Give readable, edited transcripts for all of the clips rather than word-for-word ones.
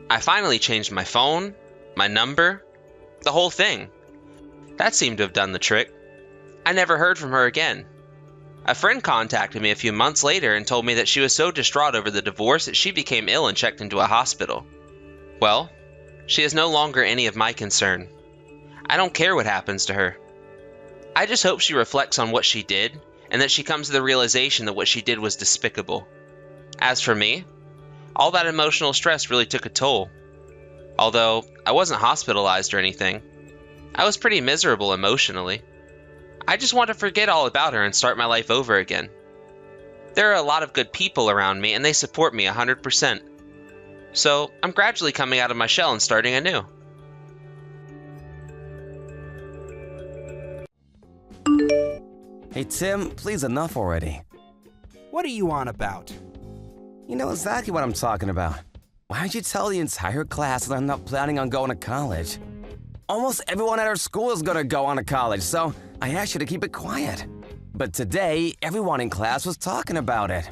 I finally changed my phone, my number, the whole thing. That seemed to have done the trick. I never heard from her again. A friend contacted me a few months later and told me that she was so distraught over the divorce that she became ill and checked into a hospital. Well, she is no longer any of my concern. I don't care what happens to her. I just hope she reflects on what she did and that she comes to the realization that what she did was despicable. As for me, all that emotional stress really took a toll. Although I wasn't hospitalized or anything, I was pretty miserable emotionally. I just want to forget all about her and start my life over again. There are a lot of good people around me and they support me 100%. So I'm gradually coming out of my shell and starting anew. Hey Tim, please enough already. What are you on about? You know exactly what I'm talking about. Why don't you tell the entire class that I'm not planning on going to college? Almost everyone at our school is gonna go on to college, so I asked you to keep it quiet. But today, everyone in class was talking about it.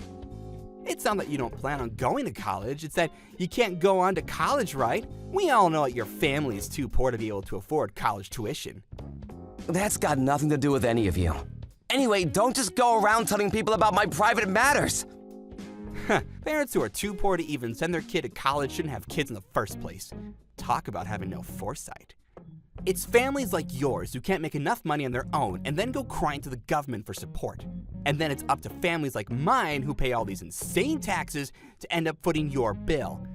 It's not that you don't plan on going to college, it's that you can't go on to college, right? We all know that your family is too poor to be able to afford college tuition. That's got nothing to do with any of you. Anyway, don't just go around telling people about my private matters. Parents who are too poor to even send their kid to college shouldn't have kids in the first place. Talk about having no foresight. It's families like yours who can't make enough money on their own and then go crying to the government for support. And then it's up to families like mine who pay all these insane taxes to end up footing your bill.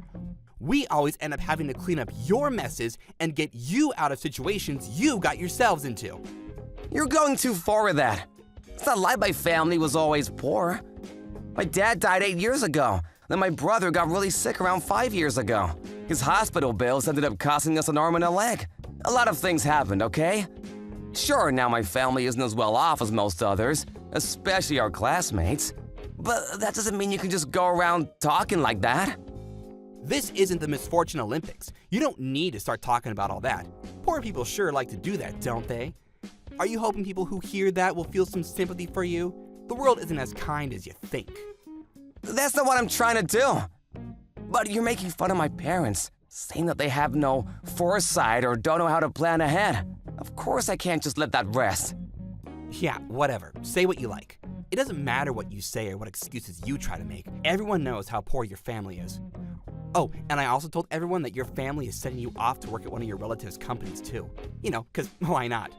We always end up having to clean up your messes and get you out of situations you got yourselves into. You're going too far with that. It's not like my family was always poor. My dad died 8 years ago. Then my brother got really sick around 5 years ago. His hospital bills ended up costing us an arm and a leg. A lot of things happened, okay? Sure, now my family isn't as well off as most others, especially our classmates. But that doesn't mean you can just go around talking like that. This isn't the Misfortune Olympics. You don't need to start talking about all that. Poor people sure like to do that, don't they? Are you hoping people who hear that will feel some sympathy for you? The world isn't as kind as you think. That's not what I'm trying to do. But you're making fun of my parents, saying that they have no foresight or don't know how to plan ahead. Of course I can't just let that rest. Yeah, whatever. Say what you like. It doesn't matter what you say or what excuses you try to make. Everyone knows how poor your family is. Oh, and I also told everyone that your family is sending you off to work at one of your relatives' companies too. You know, because why not?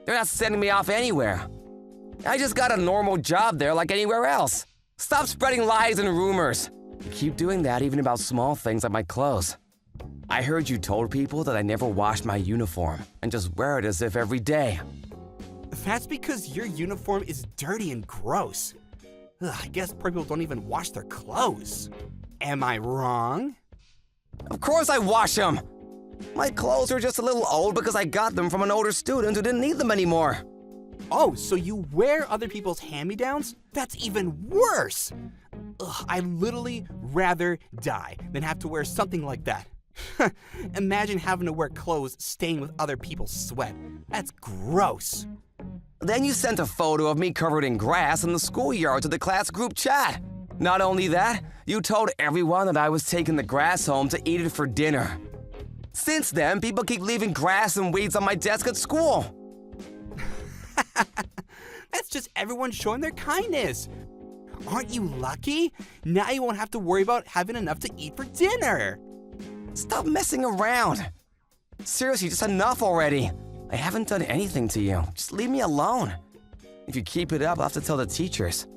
They're not sending me off anywhere. I just got a normal job there like anywhere else. Stop spreading lies and rumors. You keep doing that even about small things like my clothes. I heard you told people that I never washed my uniform and just wear it as if every day. That's because your uniform is dirty and gross. Ugh, I guess poor people don't even wash their clothes. Am I wrong? Of course I wash them. My clothes are just a little old because I got them from an older student who didn't need them anymore. Oh, so you wear other people's hand-me-downs? That's even worse! Ugh, I'd literally rather die than have to wear something like that. Imagine having to wear clothes stained with other people's sweat. That's gross. Then you sent a photo of me covered in grass in the schoolyard to the class group chat. Not only that, you told everyone that I was taking the grass home to eat it for dinner. Since then, people keep leaving grass and weeds on my desk at school. That's just everyone showing their kindness. Aren't you lucky? Now you won't have to worry about having enough to eat for dinner. Stop messing around. Seriously, just enough already. I haven't done anything to you. Just leave me alone. If you keep it up, I'll have to tell the teachers.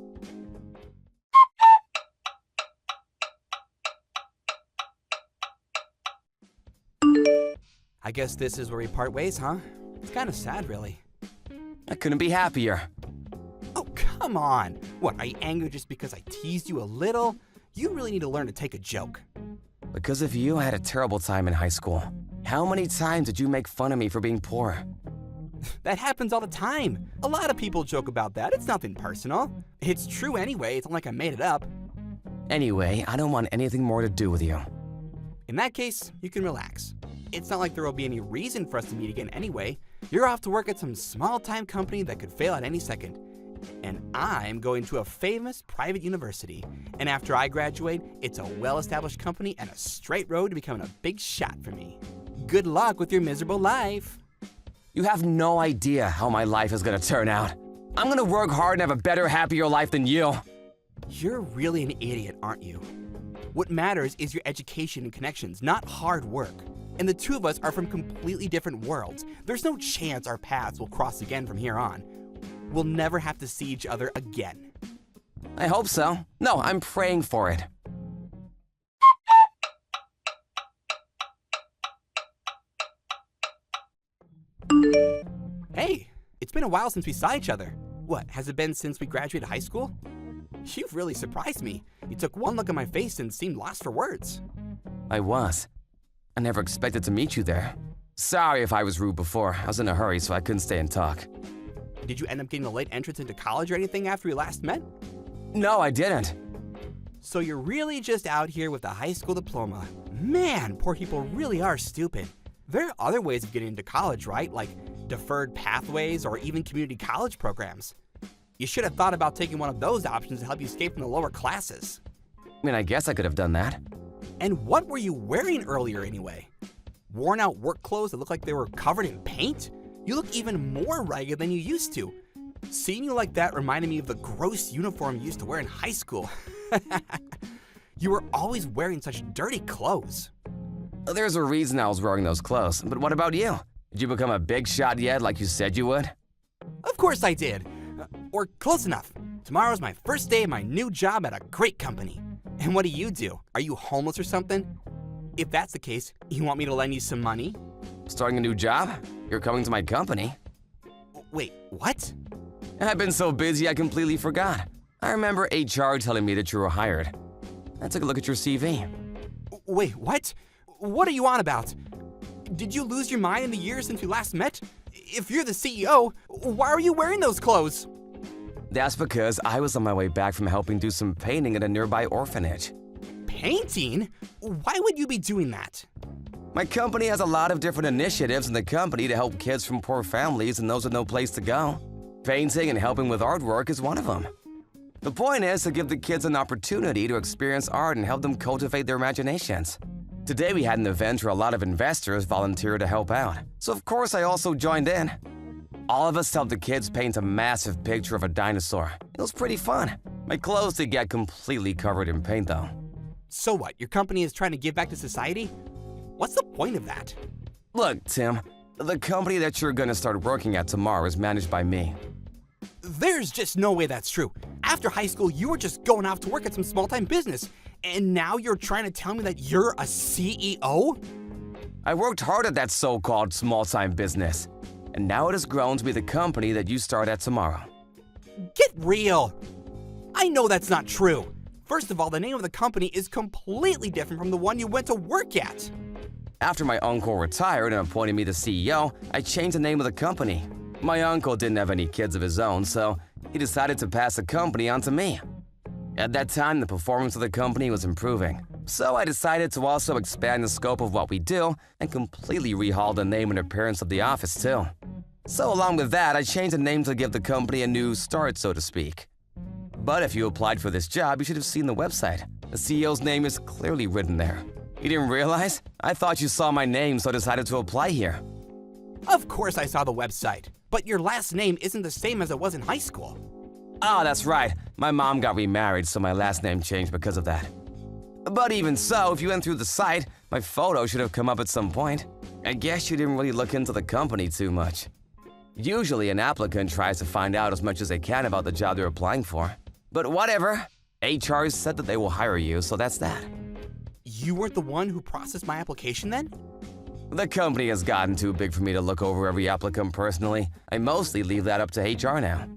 I guess this is where we part ways, huh? It's kind of sad, really. I couldn't be happier. Oh, come on. What, are you angry just because I teased you a little? You really need to learn to take a joke. Because of you, I had a terrible time in high school. How many times did you make fun of me for being poor? That happens all the time. A lot of people joke about that. It's nothing personal. It's true anyway. It's not like I made it up. Anyway, I don't want anything more to do with you. In that case, you can relax. It's not like there will be any reason for us to meet again anyway. You're off to work at some small-time company that could fail at any second. And I'm going to a famous private university. And after I graduate, it's a well-established company and a straight road to becoming a big shot for me. Good luck with your miserable life. You have no idea how my life is gonna turn out. I'm gonna work hard and have a better, happier life than you. You're really an idiot, aren't you? What matters is your education and connections, not hard work. And the two of us are from completely different worlds. There's no chance our paths will cross again from here on. We'll never have to see each other again. I hope so. No, I'm praying for it. Hey, it's been a while since we saw each other. What, has it been since we graduated high school? You've really surprised me. You took one look at my face and seemed lost for words. I was. I never expected to meet you there. Sorry if I was rude before. I was in a hurry, so I couldn't stay and talk. Did you end up getting a late entrance into college or anything after we last met? No, I didn't. So you're really just out here with a high school diploma. Man, poor people really are stupid. There are other ways of getting into college, right? Like deferred pathways or even community college programs. You should have thought about taking one of those options to help you escape from the lower classes. I mean, I guess I could have done that. And what were you wearing earlier anyway? Worn out work clothes that looked like they were covered in paint? You look even more ragged than you used to. Seeing you like that reminded me of the gross uniform you used to wear in high school. You were always wearing such dirty clothes. There's a reason I was wearing those clothes, but what about you? Did you become a big shot yet like you said you would? Of course I did. Or close enough. Tomorrow's my first day of my new job at a great company. And what do? Are you homeless or something? If that's the case, you want me to lend you some money? Starting a new job? You're coming to my company. Wait, what? I've been so busy I completely forgot. I remember HR telling me that you were hired. I took a look at your CV. Wait, what? What are you on about? Did you lose your mind in the years since we last met? If you're the CEO, why are you wearing those clothes? That's because I was on my way back from helping do some painting at a nearby orphanage. Painting? Why would you be doing that? My company has a lot of different initiatives in the company to help kids from poor families and those with no place to go. Painting and helping with artwork is one of them. The point is to give the kids an opportunity to experience art and help them cultivate their imaginations. Today we had an event where a lot of investors volunteered to help out, so of course I also joined in. All of us helped the kids paint a massive picture of a dinosaur. It was pretty fun. My clothes did get completely covered in paint though. So what, your company is trying to give back to society? What's the point of that? Look, Tim, the company that you're gonna start working at tomorrow is managed by me. There's just no way that's true. After high school, you were just going off to work at some small-time business. And now you're trying to tell me that you're a CEO? I worked hard at that so-called small-time business. And now it has grown to be the company that you start at tomorrow. Get real. I know that's not true. First of all, the name of the company is completely different from the one you went to work at. After my uncle retired and appointed me the CEO, I changed the name of the company. My uncle didn't have any kids of his own, so he decided to pass the company on to me. At that time, the performance of the company was improving, so I decided to also expand the scope of what we do and completely rehaul the name and appearance of the office too. So along with that, I changed the name to give the company a new start, so to speak. But if you applied for this job, you should have seen the website. The CEO's name is clearly written there. You didn't realize? I thought you saw my name, so I decided to apply here. Of course I saw the website, but your last name isn't the same as it was in high school. Oh, that's right. My mom got remarried, so my last name changed because of that. But even so, if you went through the site, my photo should have come up at some point. I guess you didn't really look into the company too much. Usually, an applicant tries to find out as much as they can about the job they're applying for. But whatever. HR said that they will hire you, so that's that. You weren't the one who processed my application then? The company has gotten too big for me to look over every applicant personally. I mostly leave that up to HR now.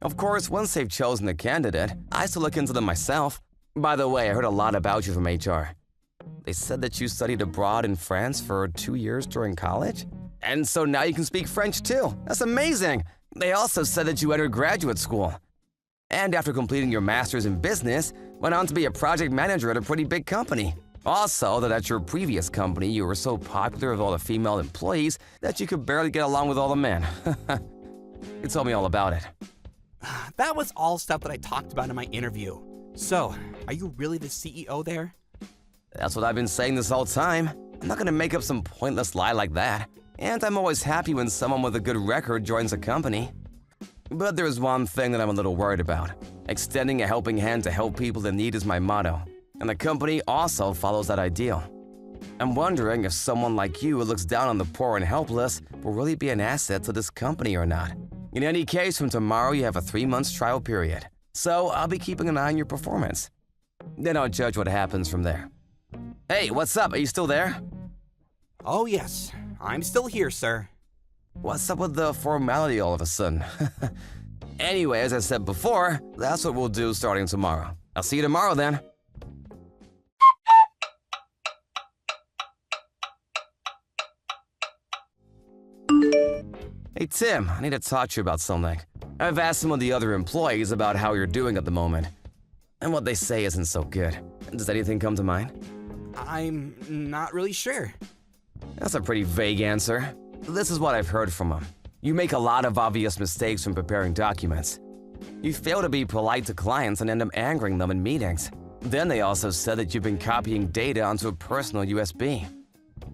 Of course, once they've chosen the candidate, I still look into them myself. By the way, I heard a lot about you from HR. They said that you studied abroad in France for 2 years during college? And so now you can speak French too. That's amazing! They also said that you entered graduate school. And after completing your master's in business, went on to be a project manager at a pretty big company. Also, that at your previous company, you were so popular with all the female employees that you could barely get along with all the men. You told me all about it. That was all stuff that I talked about in my interview. So, are you really the CEO there? That's what I've been saying this whole time. I'm not gonna make up some pointless lie like that. And I'm always happy when someone with a good record joins a company. But there's one thing that I'm a little worried about. Extending a helping hand to help people in need is my motto, and the company also follows that ideal. I'm wondering if someone like you who looks down on the poor and helpless will really be an asset to this company or not. In any case, from tomorrow you have a 3-month trial period, so I'll be keeping an eye on your performance. Then I'll judge what happens from there. Hey, what's up? Are you still there? Oh yes, I'm still here, sir. What's up with the formality all of a sudden? Anyway, as I said before, that's what we'll do starting tomorrow. I'll see you tomorrow then. Hey Tim, I need to talk to you about something. I've asked some of the other employees about how you're doing at the moment, and what they say isn't so good. Does anything come to mind? I'm not really sure. That's a pretty vague answer. This is what I've heard from them. You make a lot of obvious mistakes when preparing documents. You fail to be polite to clients and end up angering them in meetings. Then they also said that you've been copying data onto a personal USB.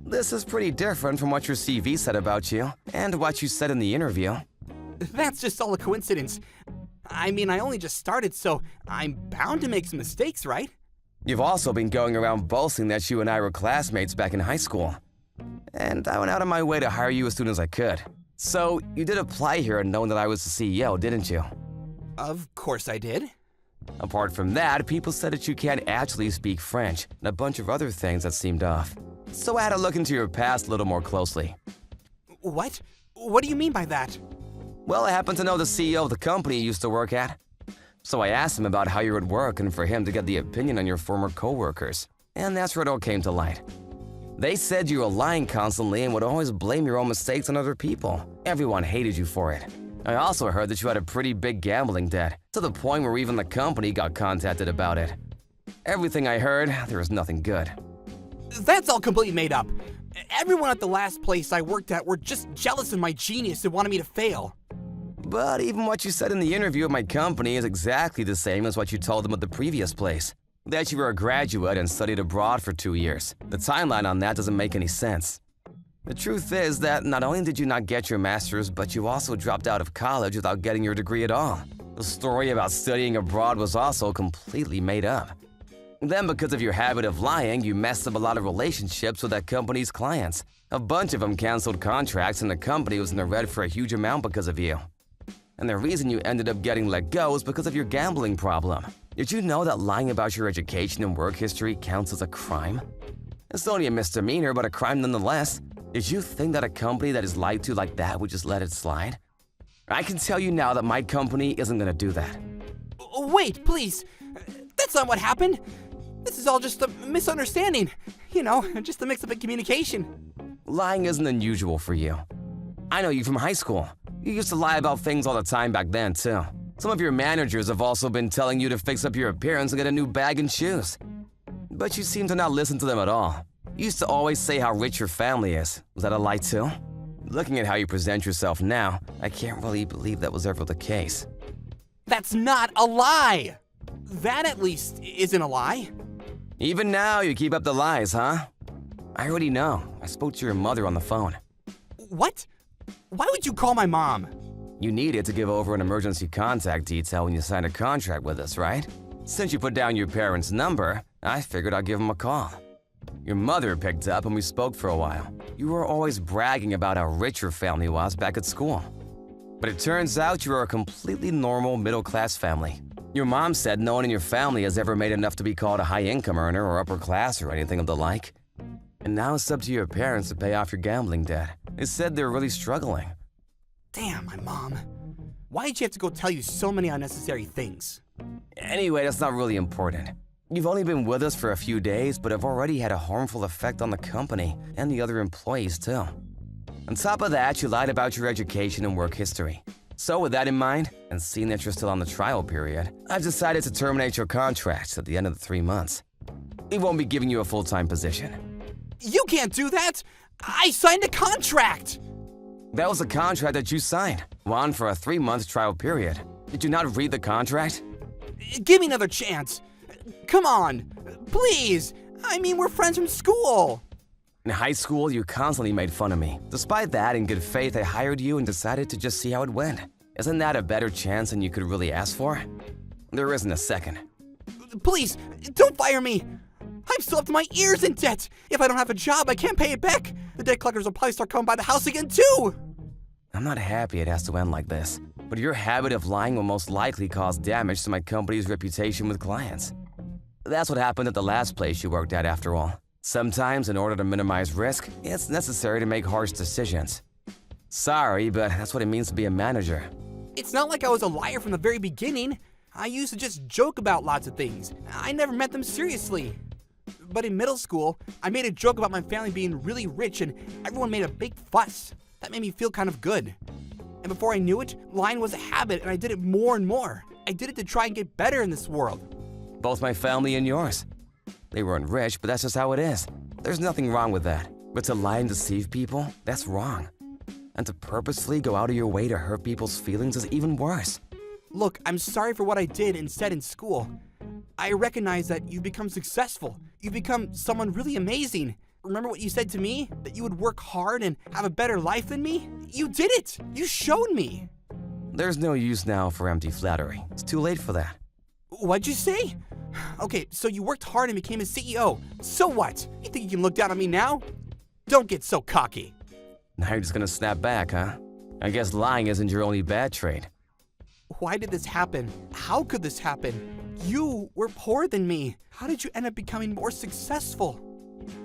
This is pretty different from what your CV said about you and what you said in the interview. That's just all a coincidence. I mean, I only just started, so I'm bound to make some mistakes, right? You've also been going around boasting that you and I were classmates back in high school. And I went out of my way to hire you as soon as I could. So you did apply here knowing that I was the CEO, didn't you? Of course I did. Apart from that, people said that you can't actually speak French and a bunch of other things that seemed off. So I had to look into your past a little more closely. What? What do you mean by that? Well, I happen to know the CEO of the company you used to work at. So I asked him about how you would work and for him to get the opinion on your former co-workers. And that's where it all came to light. They said you were lying constantly and would always blame your own mistakes on other people. Everyone hated you for it. I also heard that you had a pretty big gambling debt, to the point where even the company got contacted about it. Everything I heard, there was nothing good. That's all completely made up. Everyone at the last place I worked at were just jealous of my genius and wanted me to fail. But even what you said in the interview at my company is exactly the same as what you told them at the previous place. That you were a graduate and studied abroad for 2 years. The timeline on that doesn't make any sense. The truth is that not only did you not get your master's, but you also dropped out of college without getting your degree at all. The story about studying abroad was also completely made up. Then, because of your habit of lying, you messed up a lot of relationships with that company's clients. A bunch of them canceled contracts and the company was in the red for a huge amount because of you. And the reason you ended up getting let go is because of your gambling problem. Did you know that lying about your education and work history counts as a crime? It's only a misdemeanor, but a crime nonetheless. Did you think that a company that is lied to like that would just let it slide? I can tell you now that my company isn't gonna do that. Wait, please. That's not what happened. This is all just a misunderstanding. You know, just a mix-up in communication. Lying isn't unusual for you. I know you from high school. You used to lie about things all the time back then, too. Some of your managers have also been telling you to fix up your appearance and get a new bag and shoes. But you seem to not listen to them at all. You used to always say how rich your family is. Was that a lie too? Looking at how you present yourself now, I can't really believe that was ever the case. That's not a lie! That at least isn't a lie. Even now, you keep up the lies, huh? I already know. I spoke to your mother on the phone. What? Why would you call my mom? You needed to give over an emergency contact detail when you signed a contract with us, right? Since you put down your parents' number, I figured I'd give them a call. Your mother picked up and we spoke for a while. You were always bragging about how rich your family was back at school. But it turns out you are a completely normal middle-class family. Your mom said no one in your family has ever made enough to be called a high-income earner or upper class or anything of the like. And now it's up to your parents to pay off your gambling debt. They said they're really struggling. Damn, my mom. Why'd you have to go tell you so many unnecessary things? Anyway, that's not really important. You've only been with us for a few days, but have already had a harmful effect on the company and the other employees too. On top of that, you lied about your education and work history. So with that in mind, and seeing that you're still on the trial period, I've decided to terminate your contract at the end of the 3 months. We won't be giving you a full-time position. You can't do that! I signed a contract! That was a contract that you signed, one for a 3-month trial period. Did you not read the contract? Give me another chance. Come on, please. I mean, we're friends from school. In high school, you constantly made fun of me. Despite that, in good faith, I hired you and decided to just see how it went. Isn't that a better chance than you could really ask for? There isn't a second. Please, don't fire me. I'm still up to my ears in debt. If I don't have a job, I can't pay it back. The debt collectors will probably start coming by the house again, too. I'm not happy it has to end like this, but your habit of lying will most likely cause damage to my company's reputation with clients. That's what happened at the last place you worked at, after all. Sometimes, in order to minimize risk, it's necessary to make harsh decisions. Sorry, but that's what it means to be a manager. It's not like I was a liar from the very beginning. I used to just joke about lots of things. I never meant them seriously. But in middle school, I made a joke about my family being really rich and everyone made a big fuss. That made me feel kind of good. And before I knew it, lying was a habit and I did it more and more. I did it to try and get better in this world. Both my family and yours. They weren't rich, but that's just how it is. There's nothing wrong with that. But to lie and deceive people, that's wrong. And to purposefully go out of your way to hurt people's feelings is even worse. Look, I'm sorry for what I did and said in school. I recognize that you've become successful. You've become someone really amazing. Remember what you said to me? That you would work hard and have a better life than me? You did it! You showed me! There's no use now for empty flattery. It's too late for that. What'd you say? Okay, so you worked hard and became a CEO. So what? You think you can look down on me now? Don't get so cocky. Now you're just gonna snap back, huh? I guess lying isn't your only bad trait. Why did this happen? How could this happen? You were poorer than me. How did you end up becoming more successful?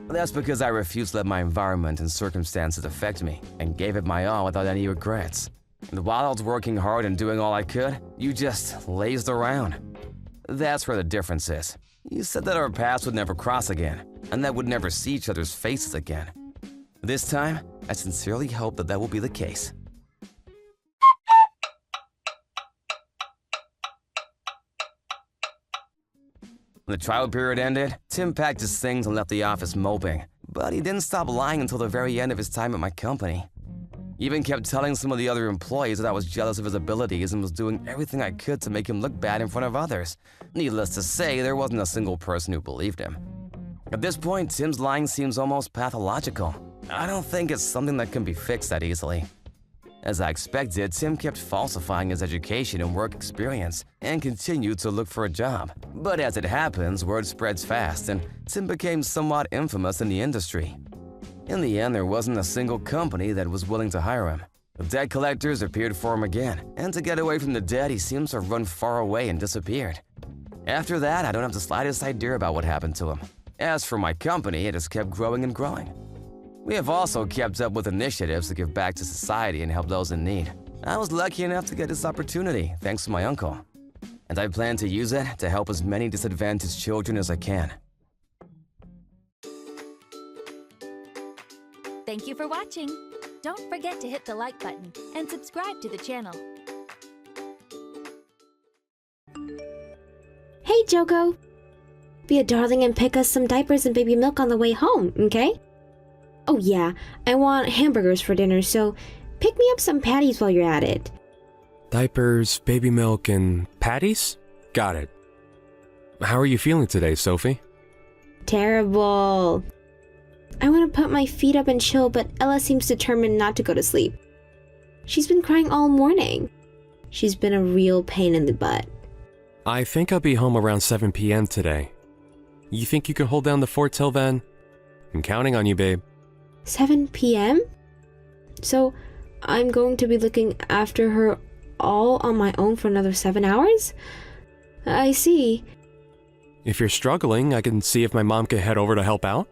That's because I refused to let my environment and circumstances affect me and gave it my all without any regrets. And while I was working hard and doing all I could, you just lazed around. That's where the difference is. You said that our paths would never cross again, and that we'd never see each other's faces again. This time, I sincerely hope that that will be the case. When the trial period ended, Tim packed his things and left the office moping. But he didn't stop lying until the very end of his time at my company. He even kept telling some of the other employees that I was jealous of his abilities and was doing everything I could to make him look bad in front of others. Needless to say, there wasn't a single person who believed him. At this point, Tim's lying seems almost pathological. I don't think it's something that can be fixed that easily. As I expected, Tim kept falsifying his education and work experience and continued to look for a job. But as it happens, word spreads fast and Tim became somewhat infamous in the industry. In the end, there wasn't a single company that was willing to hire him. The debt collectors appeared for him again, and to get away from the debt, he seems to have run far away and disappeared. After that, I don't have the slightest idea about what happened to him. As for my company, it has kept growing and growing. We have also kept up with initiatives to give back to society and help those in need. I was lucky enough to get this opportunity, thanks to my uncle. And I plan to use it to help as many disadvantaged children as I can. Thank you for watching. Don't forget to hit the like button and subscribe to the channel. Hey, Joko. Be a darling and pick us some diapers and baby milk on the way home, okay? Oh yeah, I want hamburgers for dinner, so pick me up some patties while you're at it. Diapers, baby milk, and patties? Got it. How are you feeling today, Sophie? Terrible. I want to put my feet up and chill, but Ella seems determined not to go to sleep. She's been crying all morning. She's been a real pain in the butt. I think I'll be home around 7 p.m. today. You think you can hold down the fort till then? I'm counting on you, babe. 7 p.m.? So I'm going to be looking after her all on my own for another 7 hours? I see. If you're struggling, I can see if my mom can head over to help out.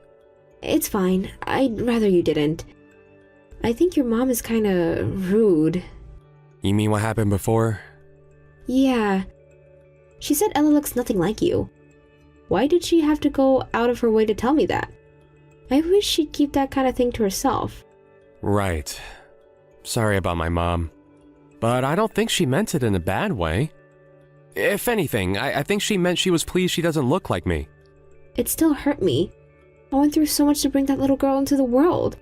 It's fine. I'd rather you didn't. I think your mom is kinda rude. You mean what happened before? Yeah. She said Ella looks nothing like you. Why did she have to go out of her way to tell me that? I wish she'd keep that kind of thing to herself. Right. Sorry about my mom. But I don't think she meant it in a bad way. If anything, I think she meant she was pleased she doesn't look like me. It still hurt me. I went through so much to bring that little girl into the world.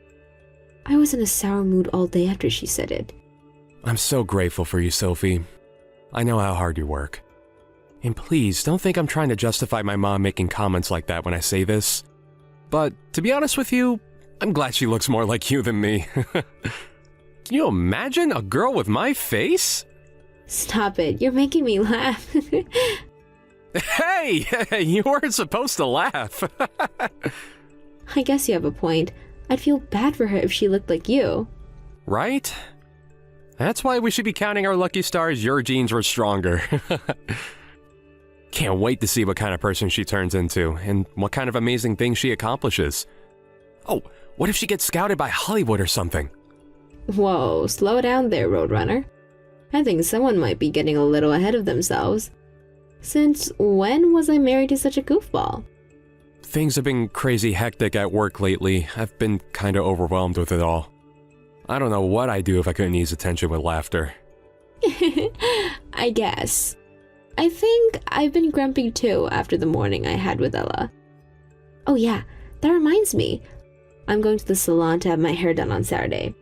I was in a sour mood all day after she said it. I'm so grateful for you, Sophie. I know how hard you work. And please, don't think I'm trying to justify my mom making comments like that when I say this. But to be honest with you, I'm glad she looks more like you than me. Can you imagine a girl with my face? Stop it, you're making me laugh. Hey, you weren't supposed to laugh. I guess you have a point. I'd feel bad for her if she looked like you. Right? That's why we should be counting our lucky stars your genes were stronger. Can't wait to see what kind of person she turns into, and what kind of amazing things she accomplishes. Oh, what if she gets scouted by Hollywood or something? Whoa, slow down there, Roadrunner. I think someone might be getting a little ahead of themselves. Since when was I married to such a goofball? Things have been crazy hectic at work lately. I've been kinda overwhelmed with it all. I don't know what I'd do if I couldn't ease attention with laughter. I guess. I think I've been grumpy too after the morning I had with Ella. Oh yeah, that reminds me. I'm going to the salon to have my hair done on Saturday.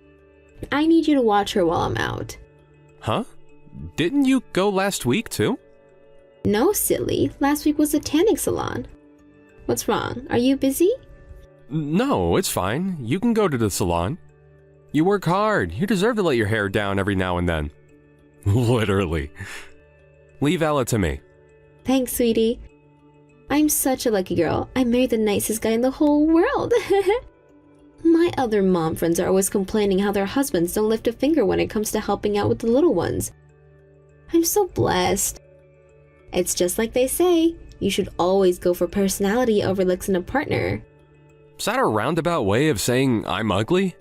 I need you to watch her while I'm out. Huh? Didn't you go last week too? No, silly. Last week was a tanning salon. What's wrong? Are you busy? No, it's fine. You can go to the salon. You work hard. You deserve to let your hair down every now and then. Literally. Leave Ella to me. Thanks, sweetie. I'm such a lucky girl. I married the nicest guy in the whole world. My other mom friends are always complaining how their husbands don't lift a finger when it comes to helping out with the little ones. I'm so blessed. It's just like they say, you should always go for personality over looks in a partner. Is that a roundabout way of saying I'm ugly?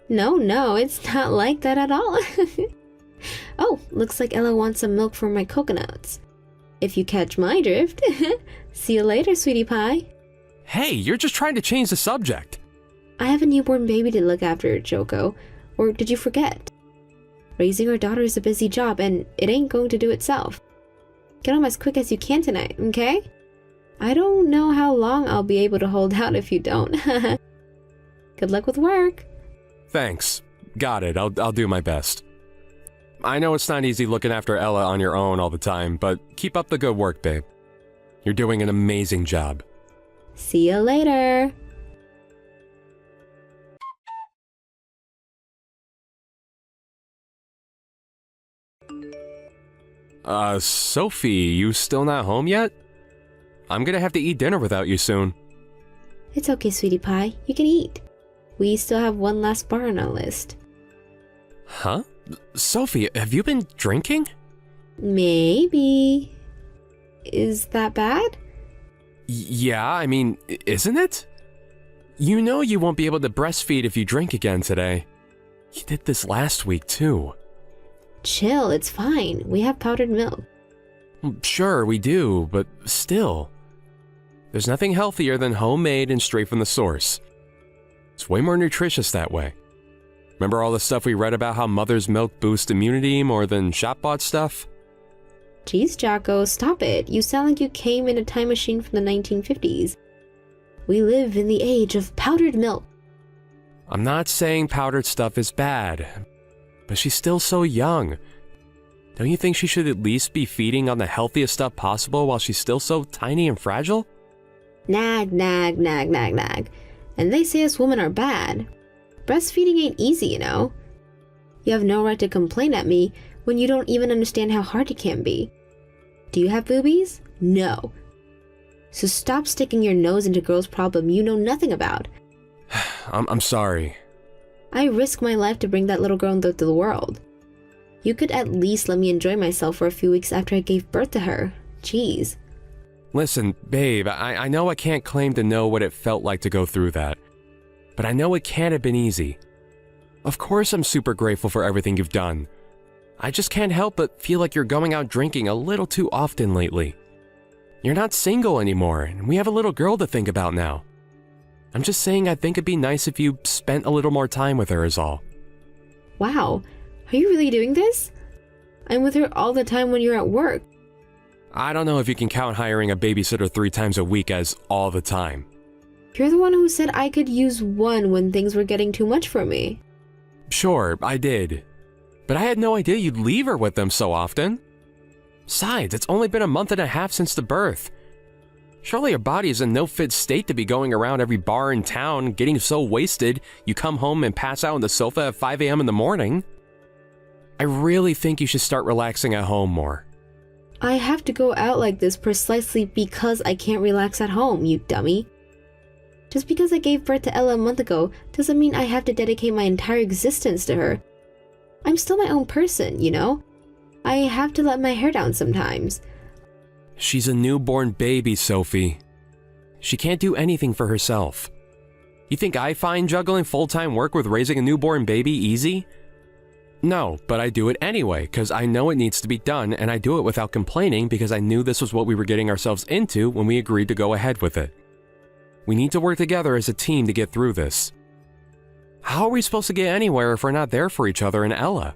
No, it's not like that at all. Oh, looks like Ella wants some milk for my coconuts. If you catch my drift. See you later, sweetie pie. Hey, you're just trying to change the subject. I have a newborn baby to look after, Choco. Or did you forget? Raising our daughter is a busy job, and it ain't going to do itself. Get home as quick as you can tonight, okay? I don't know how long I'll be able to hold out if you don't. Good luck with work. Thanks. Got it. I'll do my best. I know it's not easy looking after Ella on your own all the time, but keep up the good work, babe. You're doing an amazing job. See you later. Sophie, you still not home yet? I'm gonna have to eat dinner without you soon. It's okay, sweetie pie. You can eat. We still have one last bar on our list. Huh? Sophie, have you been drinking? Maybe. Is that bad? Yeah, I mean, isn't it? You know you won't be able to breastfeed if you drink again today. You did this last week, too. Chill, it's fine. We have powdered milk. Sure, we do, but still. There's nothing healthier than homemade and straight from the source. It's way more nutritious that way. Remember all the stuff we read about how mother's milk boosts immunity more than shop-bought stuff? Jeez, Jocko, stop it. You sound like you came in a time machine from the 1950s. We live in the age of powdered milk. I'm not saying powdered stuff is bad, but she's still so young. Don't you think she should at least be feeding on the healthiest stuff possible while she's still so tiny and fragile? Nag. And they say us women are bad. Breastfeeding ain't easy, you know. You have no right to complain at me when you don't even understand how hard it can be. Do you have boobies? No. So stop sticking your nose into girls' problem you know nothing about. I'm sorry. I risked my life to bring that little girl into the world. You could at least let me enjoy myself for a few weeks after I gave birth to her. Jeez. Listen, babe, I know I can't claim to know what it felt like to go through that. But I know it can't have been easy. Of course I'm super grateful for everything you've done. I just can't help but feel like you're going out drinking a little too often lately. You're not single anymore, and we have a little girl to think about now. I'm just saying I think it'd be nice if you spent a little more time with her is all. Wow, are you really doing this? I'm with her all the time when you're at work. I don't know if you can count hiring a babysitter 3 times a week as all the time. You're the one who said I could use one when things were getting too much for me. Sure, I did. But I had no idea you'd leave her with them so often. Besides, it's only been a month and a half since the birth. Surely your body is in no fit state to be going around every bar in town, getting so wasted you come home and pass out on the sofa at 5 a.m. in the morning. I really think you should start relaxing at home more. I have to go out like this precisely because I can't relax at home, you dummy. Just because I gave birth to Ella a month ago doesn't mean I have to dedicate my entire existence to her. I'm still my own person, you know? I have to let my hair down sometimes. She's a newborn baby, Sophie. She can't do anything for herself. You think I find juggling full-time work with raising a newborn baby easy? No, but I do it anyway because I know it needs to be done, and I do it without complaining because I knew this was what we were getting ourselves into when we agreed to go ahead with it. We need to work together as a team to get through this. How are we supposed to get anywhere if we're not there for each other and Ella?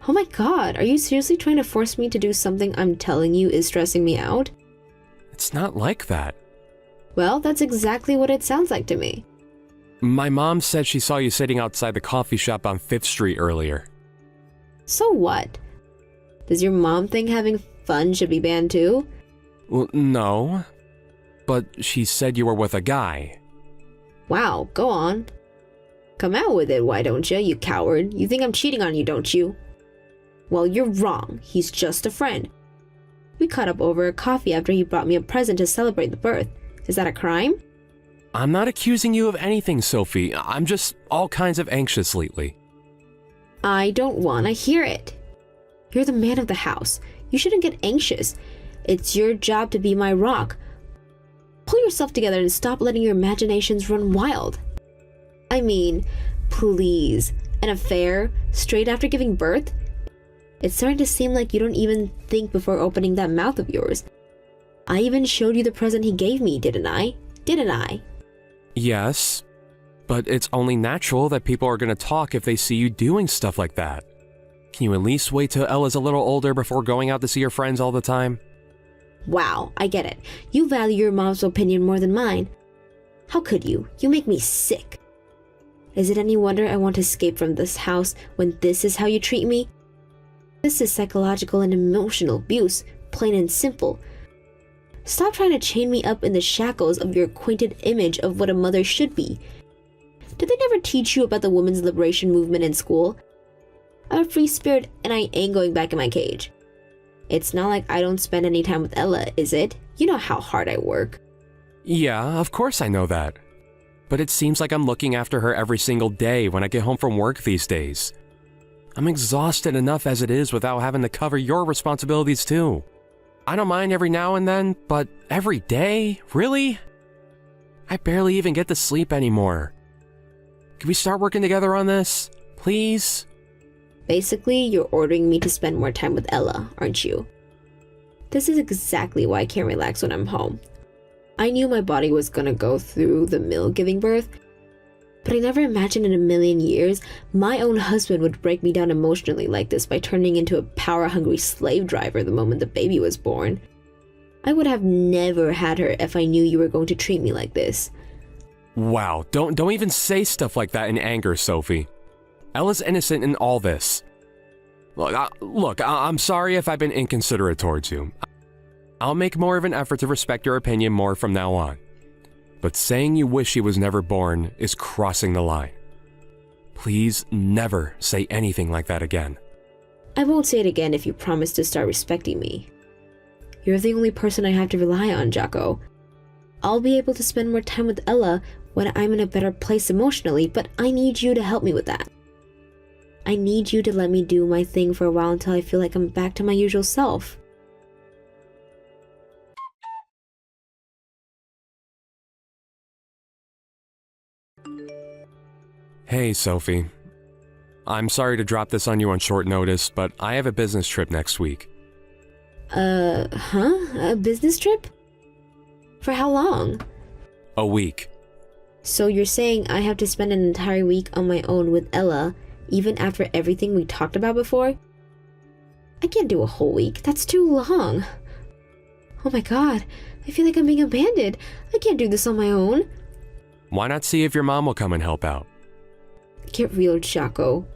Oh my god, are you seriously trying to force me to do something I'm telling you is stressing me out? It's not like that. Well, that's exactly what it sounds like to me. My mom said she saw you sitting outside the coffee shop on 5th Street earlier. So what? Does your mom think having fun should be banned too? Well, no. But she said you were with a guy. Wow, go on. Come out with it, why don't you coward? You think I'm cheating on you, don't you? Well, you're wrong. He's just a friend. We caught up over a coffee after he brought me a present to celebrate the birth. Is that a crime? I'm not accusing you of anything, Sophie. I'm just all kinds of anxious lately. I don't want to hear it. You're the man of the house. You shouldn't get anxious. It's your job to be my rock. Pull yourself together and stop letting your imaginations run wild. I mean, please, an affair straight after giving birth? It's starting to seem like you don't even think before opening that mouth of yours. I even showed you the present he gave me, didn't I? Didn't I? Yes, but it's only natural that people are going to talk if they see you doing stuff like that. Can you at least wait till Ella's a little older before going out to see your friends all the time? Wow, I get it. You value your mom's opinion more than mine. How could you? You make me sick. Is it any wonder I want to escape from this house when this is how you treat me? This is psychological and emotional abuse, plain and simple. Stop trying to chain me up in the shackles of your acquainted image of what a mother should be. Did they never teach you about the women's liberation movement in school? I'm a free spirit and I ain't going back in my cage. It's not like I don't spend any time with Ella, is it? You know how hard I work. Yeah, of course I know that. But it seems like I'm looking after her every single day when I get home from work these days. I'm exhausted enough as it is without having to cover your responsibilities too. I don't mind every now and then, but every day? Really? I barely even get to sleep anymore. Can we start working together on this? Please? Basically, you're ordering me to spend more time with Ella, aren't you? This is exactly why I can't relax when I'm home. I knew my body was gonna go through the mill giving birth, but I never imagined in a million years my own husband would break me down emotionally like this by turning into a power-hungry slave driver the moment the baby was born. I would have never had her if I knew you were going to treat me like this. Wow, don't even say stuff like that in anger, Sophie. Ella's innocent in all this. Look, I'm sorry if I've been inconsiderate towards you. I'll make more of an effort to respect your opinion more from now on. But saying you wish she was never born is crossing the line. Please never say anything like that again. I won't say it again if you promise to start respecting me. You're the only person I have to rely on, Jocko. I'll be able to spend more time with Ella when I'm in a better place emotionally, but I need you to help me with that. I need you to let me do my thing for a while until I feel like I'm back to my usual self. Hey, Sophie. I'm sorry to drop this on you on short notice, but I have a business trip next week. A business trip? For how long? A week. So you're saying I have to spend an entire week on my own with Ella, even after everything we talked about before? I can't do a whole week. That's too long. Oh my god, I feel like I'm being abandoned. I can't do this on my own. Why not see if your mom will come and help out? Get real, Jocko.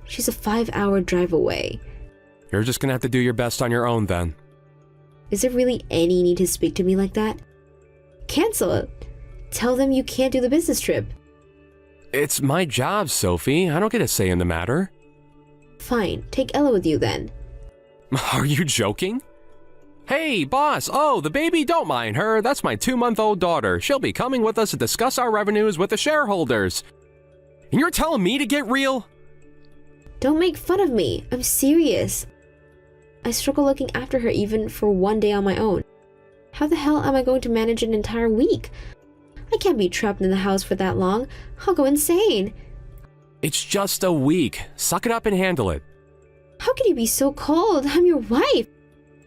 She's a 5-hour drive away. You're just gonna have to do your best on your own then. Is there really any need to speak to me like that? Cancel it. Tell them you can't do the business trip. It's my job, Sophie. I don't get a say in the matter. Fine, take Ella with you then. Are you joking? Hey, boss! Oh, the baby, don't mind her. That's my 2-month-old daughter. She'll be coming with us to discuss our revenues with the shareholders. And you're telling me to get real? Don't make fun of me. I'm serious. I struggle looking after her even for one day on my own. How the hell am I going to manage an entire week? I can't be trapped in the house for that long. I'll go insane. It's just a week. Suck it up and handle it. How can you be so cold? I'm your wife.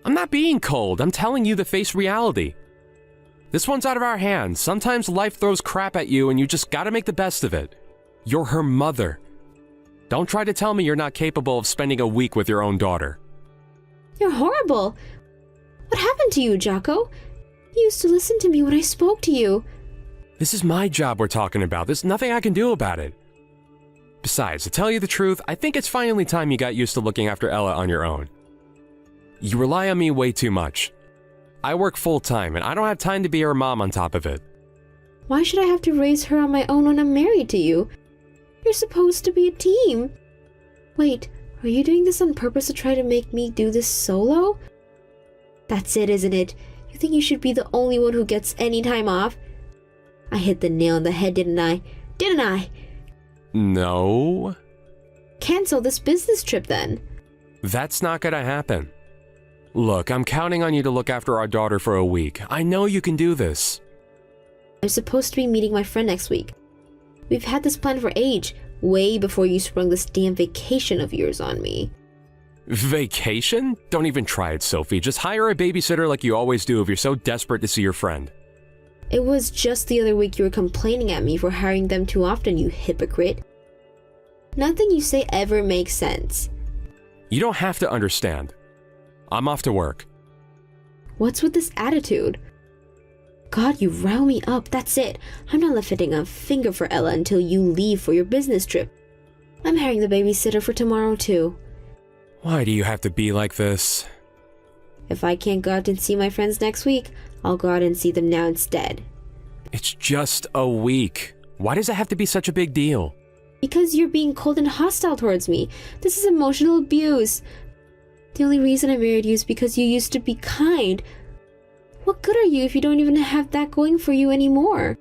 I'm not being cold. I'm telling you to face reality. This one's out of our hands. Sometimes life throws crap at you and you just gotta make the best of it. You're her mother. Don't try to tell me you're not capable of spending a week with your own daughter. You're horrible. What happened to you, Jocko? You used to listen to me when I spoke to you. This is my job we're talking about. There's nothing I can do about it. Besides, to tell you the truth, I think it's finally time you got used to looking after Ella on your own. You rely on me way too much. I work full-time, and I don't have time to be her mom on top of it. Why should I have to raise her on my own when I'm married to you? You're supposed to be a team. Wait, are you doing this on purpose to try to make me do this solo? That's it, isn't it? You think you should be the only one who gets any time off? I hit the nail on the head, didn't I? Didn't I? No. Cancel this business trip then. That's not gonna happen. Look, I'm counting on you to look after our daughter for a week. I know you can do this. I'm supposed to be meeting my friend next week. We've had this plan for age, way before you sprung this damn vacation of yours on me. Vacation? Don't even try it, Sophie. Just hire a babysitter like you always do if you're so desperate to see your friend. It was just the other week you were complaining at me for hiring them too often, you hypocrite. Nothing you say ever makes sense. You don't have to understand. I'm off to work. What's with this attitude? God, you rile me up, that's it. I'm not lifting a finger for Ella until you leave for your business trip. I'm hiring the babysitter for tomorrow too. Why do you have to be like this? If I can't go out and see my friends next week, I'll go out and see them now instead. It's just a week. Why does it have to be such a big deal? Because you're being cold and hostile towards me. This is emotional abuse. The only reason I married you is because you used to be kind. What good are you if you don't even have that going for you anymore?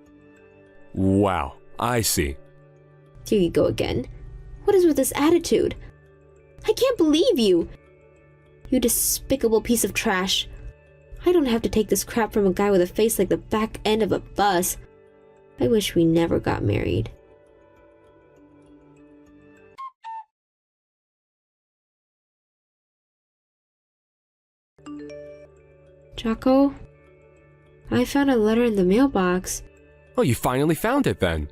Wow, I see. Here you go again. What is with this attitude? I can't believe you! You despicable piece of trash. I don't have to take this crap from a guy with a face like the back end of a bus. I wish we never got married. Jocko? I found a letter in the mailbox. Oh, you finally found it then.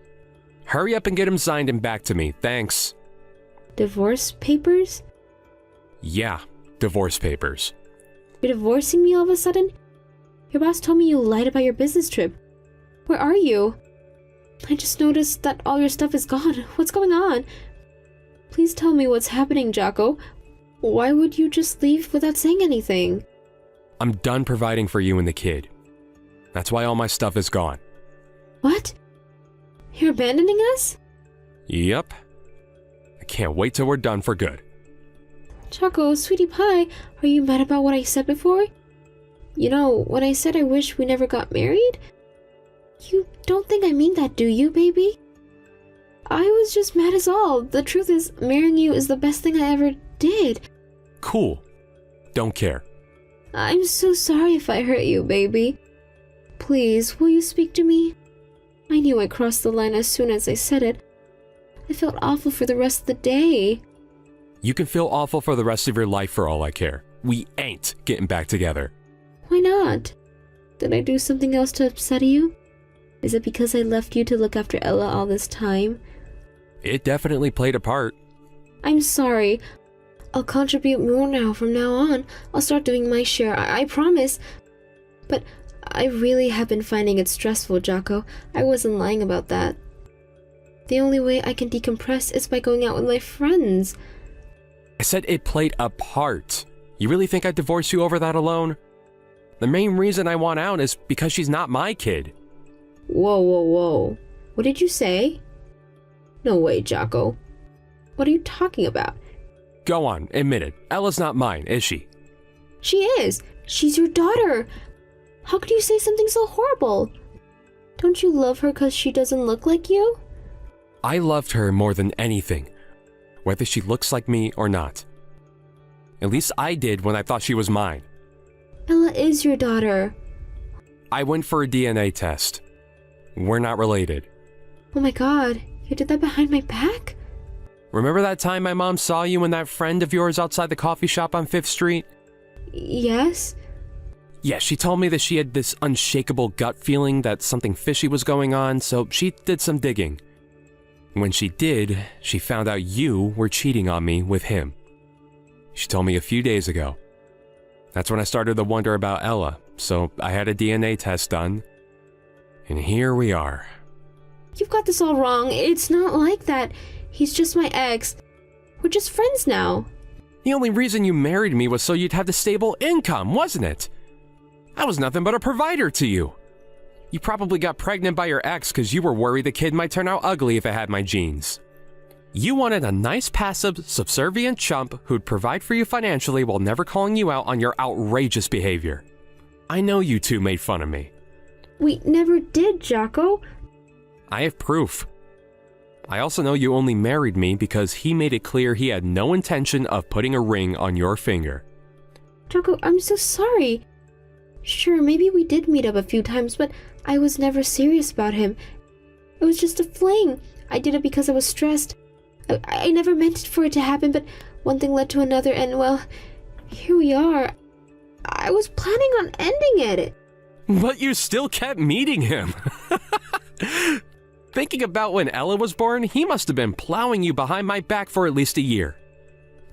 Hurry up and get him signed and back to me, thanks. Divorce papers? Yeah, divorce papers. You're divorcing me all of a sudden? Your boss told me you lied about your business trip. Where are you? I just noticed that all your stuff is gone. What's going on? Please tell me what's happening, Jocko. Why would you just leave without saying anything? I'm done providing for you and the kid. That's why all my stuff is gone. What? You're abandoning us? Yep. I can't wait till we're done for good. Jocko, sweetie pie, are you mad about what I said before? You know, when I said I wish we never got married? You don't think I mean that, do you, baby? I was just mad as all. The truth is, marrying you is the best thing I ever did. Cool. Don't care. I'm so sorry if I hurt you, baby. Please, will you speak to me? I knew I crossed the line as soon as I said it. I felt awful for the rest of the day. You can feel awful for the rest of your life for all I care. We ain't getting back together. Why not? Did I do something else to upset you? Is it because I left you to look after Ella all this time? It definitely played a part. I'm sorry. I'll contribute more now from now on. I'll start doing my share, I promise. But I really have been finding it stressful, Jocko. I wasn't lying about that. The only way I can decompress is by going out with my friends. I said it played a part. You really think I'd divorce you over that alone? The main reason I want out is because she's not my kid. Whoa, whoa, whoa. What did you say? No way, Jocko. What are you talking about? Go on, admit it. Ella's not mine, is she? She is. She's your daughter. How could you say something so horrible? Don't you love her because she doesn't look like you? I loved her more than anything, whether she looks like me or not. At least I did when I thought she was mine. Ella is your daughter. I went for a DNA test. We're not related. Oh my god, you did that behind my back? Remember that time my mom saw you and that friend of yours outside the coffee shop on 5th Street? Yes? Yeah, she told me that she had this unshakable gut feeling that something fishy was going on, so she did some digging. When she did, she found out you were cheating on me with him. She told me a few days ago. That's when I started to wonder about Ella, so I had a DNA test done. And here we are. You've got this all wrong. It's not like that. He's just my ex. We're just friends now. The only reason you married me was so you'd have the stable income, wasn't it? I was nothing but a provider to you. You probably got pregnant by your ex because you were worried the kid might turn out ugly if it had my genes. You wanted a nice, passive, subservient chump who'd provide for you financially while never calling you out on your outrageous behavior. I know you two made fun of me. We never did, Jocko. I have proof. I also know you only married me because he made it clear he had no intention of putting a ring on your finger. Jocko, I'm so sorry. Sure, maybe we did meet up a few times, but I was never serious about him. It was just a fling. I did it because I was stressed. I never meant for it to happen, but one thing led to another, and well, here we are. I was planning on ending it. But you still kept meeting him. Thinking about when Ella was born, he must have been plowing you behind my back for at least a year.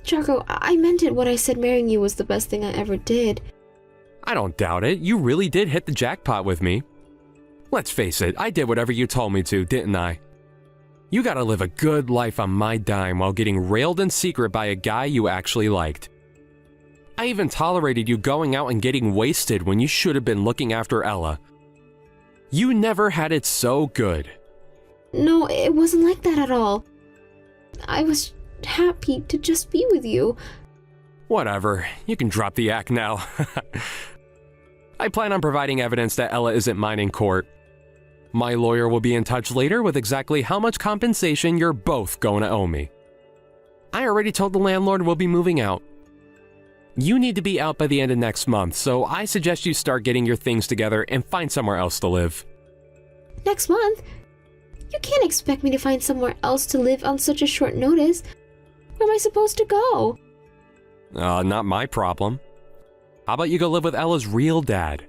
Jocko, I meant it when I said marrying you was the best thing I ever did. I don't doubt it. You really did hit the jackpot with me. Let's face it, I did whatever you told me to, didn't I? You gotta live a good life on my dime while getting railed in secret by a guy you actually liked. I even tolerated you going out and getting wasted when you should have been looking after Ella. You never had it so good. No, it wasn't like that at all. I was happy to just be with you. Whatever, you can drop the act now. I plan on providing evidence that Ella isn't mine in court. My lawyer will be in touch later with exactly how much compensation you're both going to owe me. I already told the landlord we'll be moving out. You need to be out by the end of next month, so I suggest you start getting your things together and find somewhere else to live. Next month? You can't expect me to find somewhere else to live on such a short notice. Where am I supposed to go? Not my problem. How about you go live with Ella's real dad?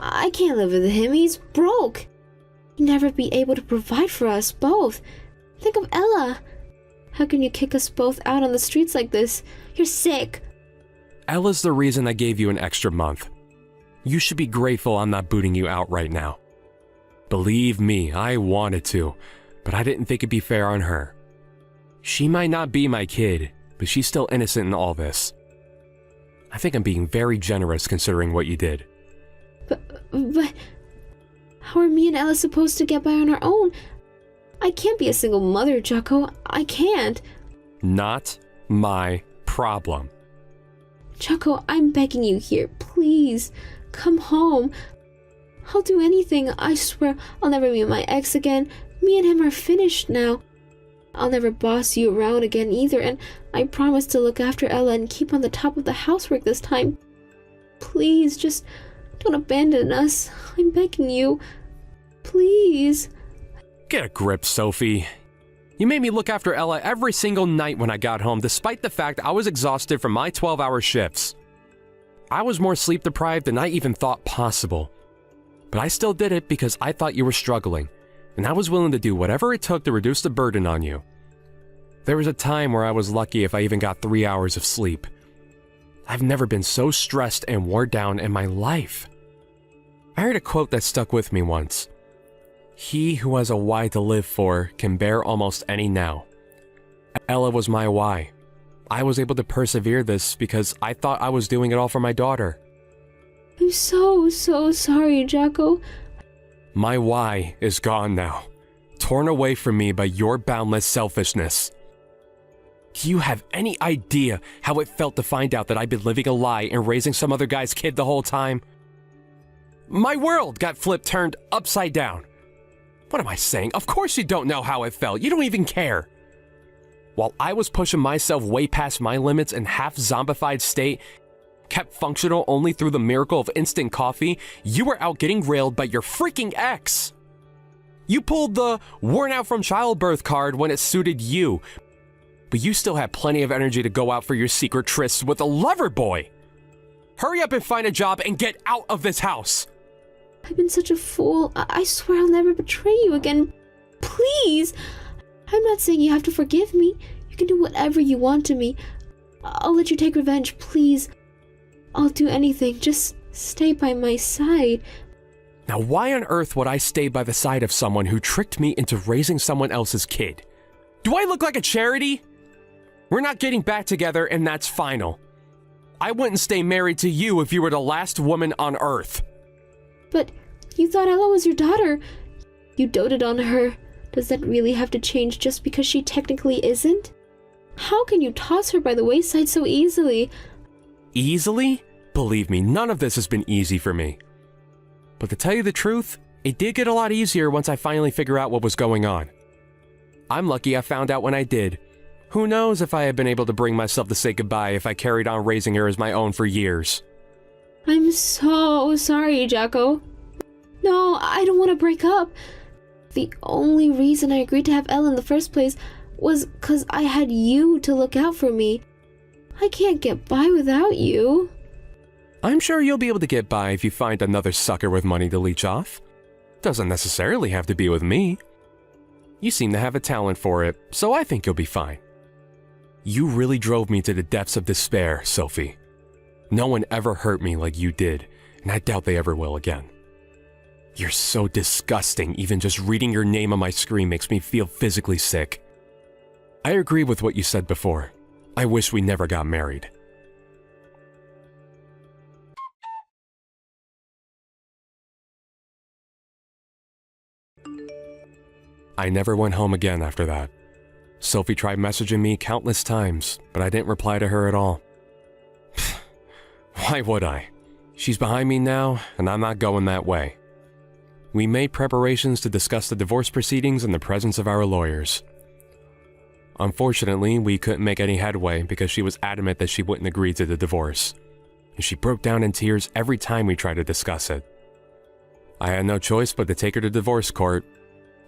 I can't live with him. He's broke. He'd never be able to provide for us both. Think of Ella. How can you kick us both out on the streets like this? You're sick. Ella's the reason I gave you an extra month. You should be grateful I'm not booting you out right now. Believe me, I wanted to, but I didn't think it'd be fair on her. She might not be my kid, but she's still innocent in all this. I think I'm being very generous considering what you did. But how are me and Ella supposed to get by on our own? I can't be a single mother, Jocko. I can't. Not my problem. Jocko, I'm begging you here. Please, come home. I'll do anything. I swear I'll never meet my ex again. Me and him are finished now. I'll never boss you around again either, and I promise to look after Ella and keep on the top of the housework this time. Please, just don't abandon us. I'm begging you. Please. Get a grip, Sophie. You made me look after Ella every single night when I got home, despite the fact I was exhausted from my 12-hour shifts. I was more sleep deprived than I even thought possible. But I still did it because I thought you were struggling, and I was willing to do whatever it took to reduce the burden on you. There was a time where I was lucky if I even got 3 hours of sleep. I've never been so stressed and worn down in my life. I heard a quote that stuck with me once. He who has a why to live for can bear almost any now. Ella was my why. I was able to persevere this because I thought I was doing it all for my daughter. I'm so sorry, Jacko. My why is gone now, torn away from me by your boundless selfishness. Do you have any idea how it felt to find out that I'd been living a lie and raising some other guy's kid the whole time? My world got turned upside down. What am I saying? Of course you don't know how it felt. You don't even care. While I was pushing myself way past my limits in half-zombified state, kept functional only through the miracle of instant coffee, you were out getting railed by your freaking ex. You pulled the worn out from childbirth card when it suited you, but you still had plenty of energy to go out for your secret trysts with a lover boy. Hurry up and find a job and get out of this house. I've been such a fool. I swear I'll never betray you again. Please. I'm not saying you have to forgive me. You can do whatever you want to me. I'll let you take revenge, please. I'll do anything. Just stay by my side. Now, why on earth would I stay by the side of someone who tricked me into raising someone else's kid? Do I look like a charity? We're not getting back together, and that's final. I wouldn't stay married to you if you were the last woman on earth. But you thought Ella was your daughter. You doted on her. Does that really have to change just because she technically isn't? How can you toss her by the wayside so easily? Easily? Believe me, none of this has been easy for me. But to tell you the truth, it did get a lot easier once I finally figured out what was going on. I'm lucky I found out when I did. Who knows if I had been able to bring myself to say goodbye if I carried on raising her as my own for years. I'm so sorry, Jacko. No, I don't want to break up. The only reason I agreed to have Ella in the first place was 'cause I had you to look out for me. I can't get by without you. I'm sure you'll be able to get by if you find another sucker with money to leech off. Doesn't necessarily have to be with me. You seem to have a talent for it, so I think you'll be fine. You really drove me to the depths of despair, Sophie. No one ever hurt me like you did, and I doubt they ever will again. You're so disgusting, even just reading your name on my screen makes me feel physically sick. I agree with what you said before. I wish we never got married. I never went home again after that. Sophie tried messaging me countless times, but I didn't reply to her at all. Why would I? She's behind me now, and I'm not going that way. We made preparations to discuss the divorce proceedings in the presence of our lawyers. Unfortunately, we couldn't make any headway because she was adamant that she wouldn't agree to the divorce, and she broke down in tears every time we tried to discuss it. I had no choice but to take her to divorce court,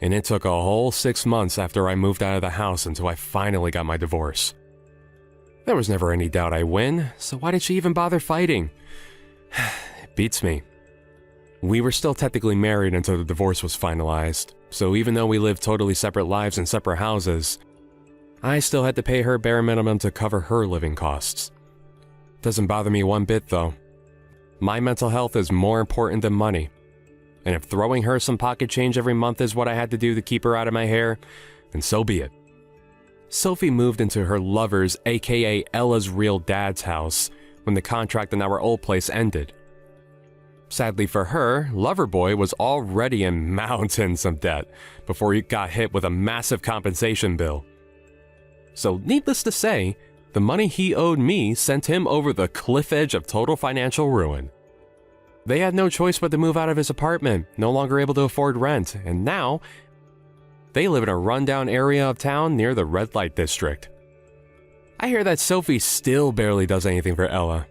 and it took a whole 6 months after I moved out of the house until I finally got my divorce. There was never any doubt I'd win, so why did she even bother fighting? It beats me. We were still technically married until the divorce was finalized, so even though we lived totally separate lives in separate houses, I still had to pay her bare minimum to cover her living costs. Doesn't bother me one bit though. My mental health is more important than money, and if throwing her some pocket change every month is what I had to do to keep her out of my hair, then so be it. Sophie moved into her lover's, aka Ella's real dad's house, when the contract in our old place ended. Sadly for her, Loverboy was already in mountains of debt before he got hit with a massive compensation bill. So needless to say, the money he owed me sent him over the cliff edge of total financial ruin. They had no choice but to move out of his apartment, no longer able to afford rent, and now they live in a rundown area of town near the red light district. I hear that Sophie still barely does anything for Ella.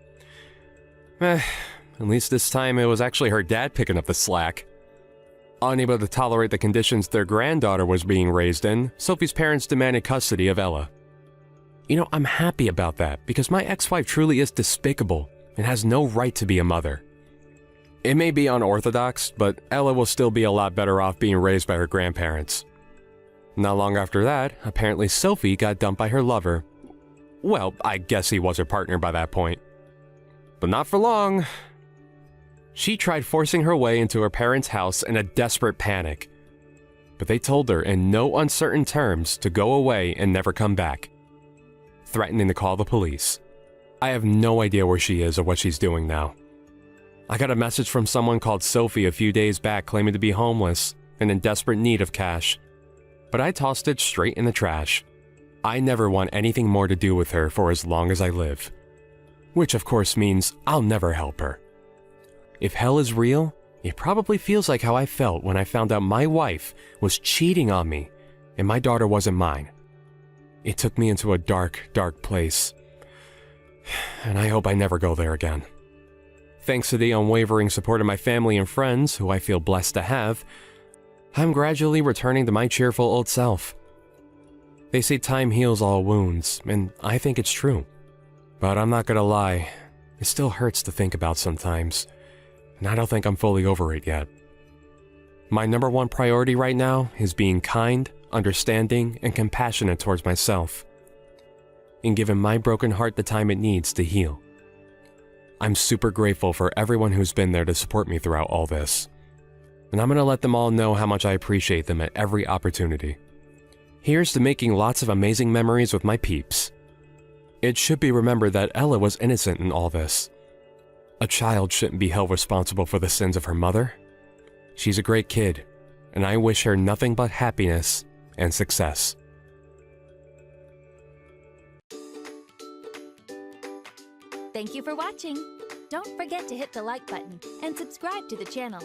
At least this time it was actually her dad picking up the slack. Unable to tolerate the conditions their granddaughter was being raised in, Sophie's parents demanded custody of Ella. You know, I'm happy about that because my ex-wife truly is despicable and has no right to be a mother. It may be unorthodox, but Ella will still be a lot better off being raised by her grandparents. Not long after that, apparently Sophie got dumped by her lover. Well, I guess he was her partner by that point. But not for long. She tried forcing her way into her parents' house in a desperate panic. But they told her in no uncertain terms to go away and never come back. threatening to call the police. I have no idea where she is or what she's doing now. I got a message from someone called Sophie a few days back claiming to be homeless and in desperate need of cash, but I tossed it straight in the trash. I never want anything more to do with her for as long as I live. Which of course means I'll never help her. If hell is real, it probably feels like how I felt when I found out my wife was cheating on me and my daughter wasn't mine. It took me into a dark, dark place. And I hope I never go there again. Thanks to the unwavering support of my family and friends, who I feel blessed to have, I'm gradually returning to my cheerful old self. They say time heals all wounds, and I think it's true. But I'm not gonna lie, it still hurts to think about sometimes, and I don't think I'm fully over it yet. My number one priority right now is being kind, understanding, and compassionate towards myself, and giving my broken heart the time it needs to heal. I'm super grateful for everyone who's been there to support me throughout all this, and I'm gonna let them all know how much I appreciate them at every opportunity. Here's to making lots of amazing memories with my peeps. It should be remembered that Ella was innocent in all this. A child shouldn't be held responsible for the sins of her mother. She's a great kid, and I wish her nothing but happiness and success. Thank you for watching. Don't forget to hit the like button and subscribe to the channel.